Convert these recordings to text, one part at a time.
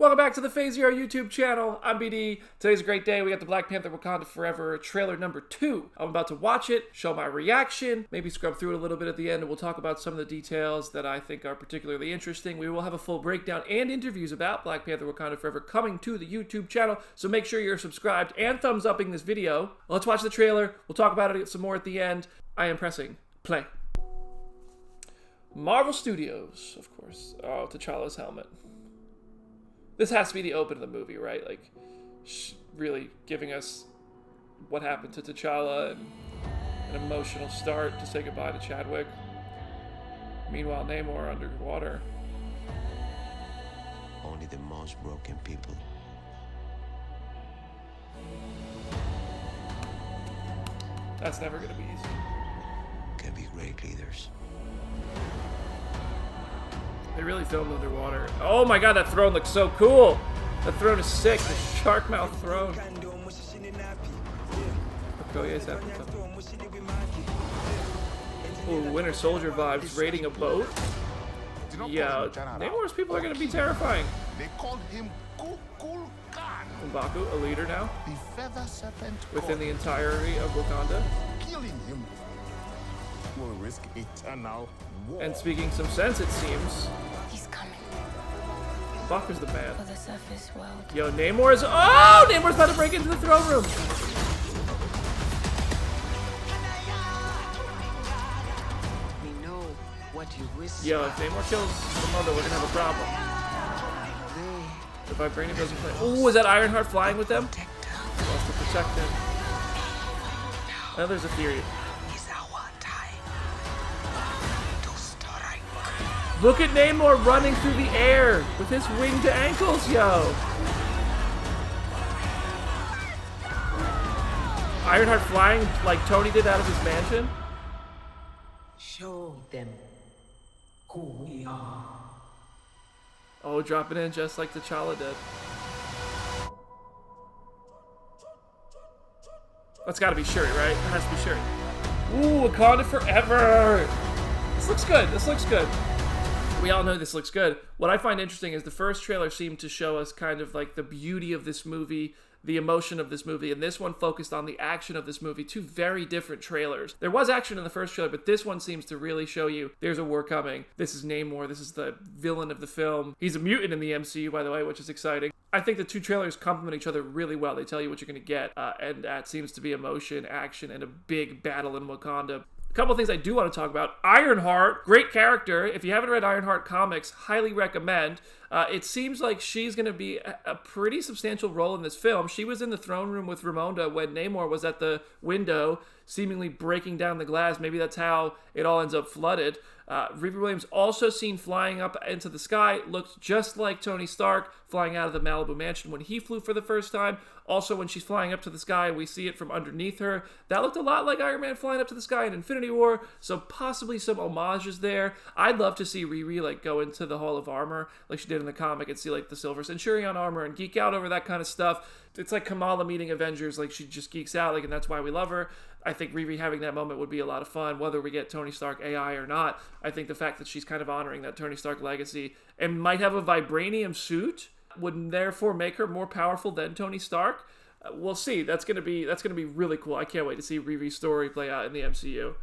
Welcome back to the Phase Zero YouTube channel. I'm BD. Today's a great day. We got the Black Panther Wakanda Forever trailer number 2. I'm about to watch it, show my reaction, maybe scrub through it a little bit at the end, and we'll talk about some of the details that I think are particularly interesting. We will have a full breakdown and interviews about Black Panther Wakanda Forever coming to the YouTube channel, so make sure you're subscribed and thumbs upping this video. Let's watch the trailer. We'll talk about it some more at the end. I am pressing play. Marvel Studios, of course. Oh, T'Challa's helmet. This has to be the open of the movie, right? Like, really giving us what happened to T'Challa and an emotional start to say goodbye to Chadwick. Meanwhile, Namor underwater. Only the most broken people That's never gonna be easy. can be great leaders. They really filmed underwater. Oh my god, that throne looks so cool! That throne is sick, the shark mouth throne. Okoye's having something. Ooh, Winter Soldier vibes, raiding a boat. Yeah, Namor's people are gonna be terrifying. They called him Kukul Khan. M'Baku, a leader now, The feather serpent within the entirety of Wakanda. killing him will risk eternal war. And speaking some sense, it seems. He's coming M'Baku's the man. for the surface world. Yo, Namor's... Oh! Namor's about to break into the throne room! We know what you whisper. Yo, if Namor kills the mother, we're gonna have a problem. They The Vibranium doesn't play. Oh, is that Ironheart flying with them? protect Wants to protect him. Now there's a theory. is our time to strike. Look at Namor running through the air with his winged ankles, yo! Ironheart flying like Tony did out of his mansion? Show them who we are. Oh, dropping in just like T'Challa did. That's gotta be Shuri, right? It has to be Shuri. Ooh, Wakanda Forever! This looks good, this looks good. We all know this looks good. What I find interesting is the first trailer seemed to show us kind of like the beauty of this movie, the emotion of this movie, and this one focused on the action of this movie. Two very different trailers. There was action in the first trailer, but this one seems to really show you there's a war coming. This is Namor. This is the villain of the film. He's a mutant in the MCU, by the way, which is exciting. I think the two trailers complement each other really well. They tell you what you're going to get, and that seems to be emotion, action, and a big battle in Wakanda. A couple of things I do want to talk about. Ironheart, great character. If you haven't read Ironheart comics, highly recommend. It seems like she's going to be a pretty substantial role in this film. She was in the throne room with Ramonda when Namor was at the window, seemingly breaking down the glass. Maybe that's how it all ends up flooded. Riri Williams also seen flying up into the sky, looked just like Tony Stark flying out of the Malibu mansion when he flew for the first time. Also, when she's flying up to the sky, we see it from underneath her. That looked a lot like Iron Man flying up to the sky in Infinity War, so possibly some homages there. I'd love to see Riri like go into the Hall of Armor like she did in the comic and see like the Silver Centurion armor and geek out over that kind of stuff. It's like Kamala meeting Avengers, like she just geeks out, like, and that's why we love her. I think Riri having that moment would be a lot of fun, whether we get Tony Stark AI or not. I think the fact that she's kind of honoring that Tony Stark legacy and might have a vibranium suit would therefore make her more powerful than Tony Stark. We'll see. That's gonna be really cool. I can't wait to see Riri's story play out in the MCU.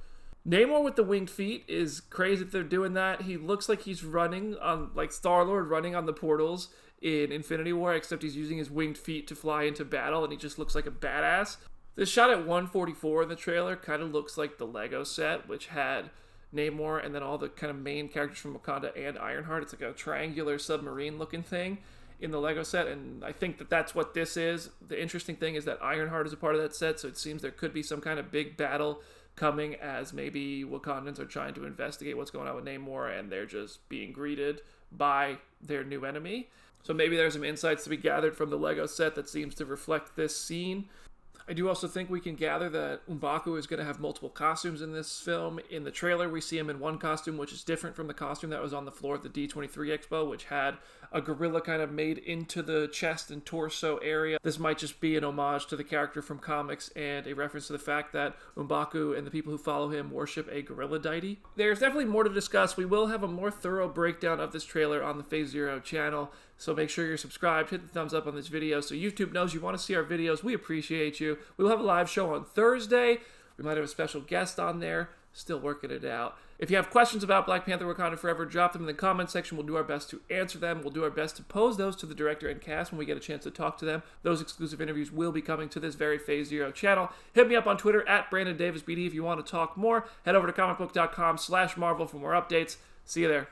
Namor with the winged feet is crazy if they're doing that. He looks like he's running on, like Star-Lord running on the portals in Infinity War, except he's using his winged feet to fly into battle, and he just looks like a badass. This shot at 144 in the trailer kind of looks like the Lego set, which had Namor and then all the kind of main characters from Wakanda and Ironheart. It's like a triangular submarine-looking thing in the Lego set, and I think that that's what this is. The interesting thing is that Ironheart is a part of that set, so it seems there could be some kind of big battle coming as maybe Wakandans are trying to investigate what's going on with Namor, and they're just being greeted by their new enemy. So maybe there's some insights to be gathered from the Lego set that seems to reflect this scene. I do also think we can gather that M'Baku is going to have multiple costumes in this film. In the trailer, we see him in one costume, which is different from the costume that was on the floor at the D23 Expo, which had a gorilla kind of made into the chest and torso area. This might just be an homage to the character from comics and a reference to the fact that M'Baku and the people who follow him worship a gorilla deity. There's definitely more to discuss. We will have a more thorough breakdown of this trailer on the Phase Zero channel, so make sure you're subscribed, hit the thumbs up on this video so YouTube knows you want to see our videos. We appreciate you. We will have a live show on Thursday. We might have a special guest on there. Still working it out. If you have questions about Black Panther Wakanda Forever, drop them in the comment section. We'll do our best to answer them. We'll do our best to pose those to the director and cast when we get a chance to talk to them. Those exclusive interviews will be coming to this very Phase Zero channel. Hit me up on Twitter at BrandonDavisBD if you want to talk more. Head over to comicbook.com/Marvel for more updates. See you there.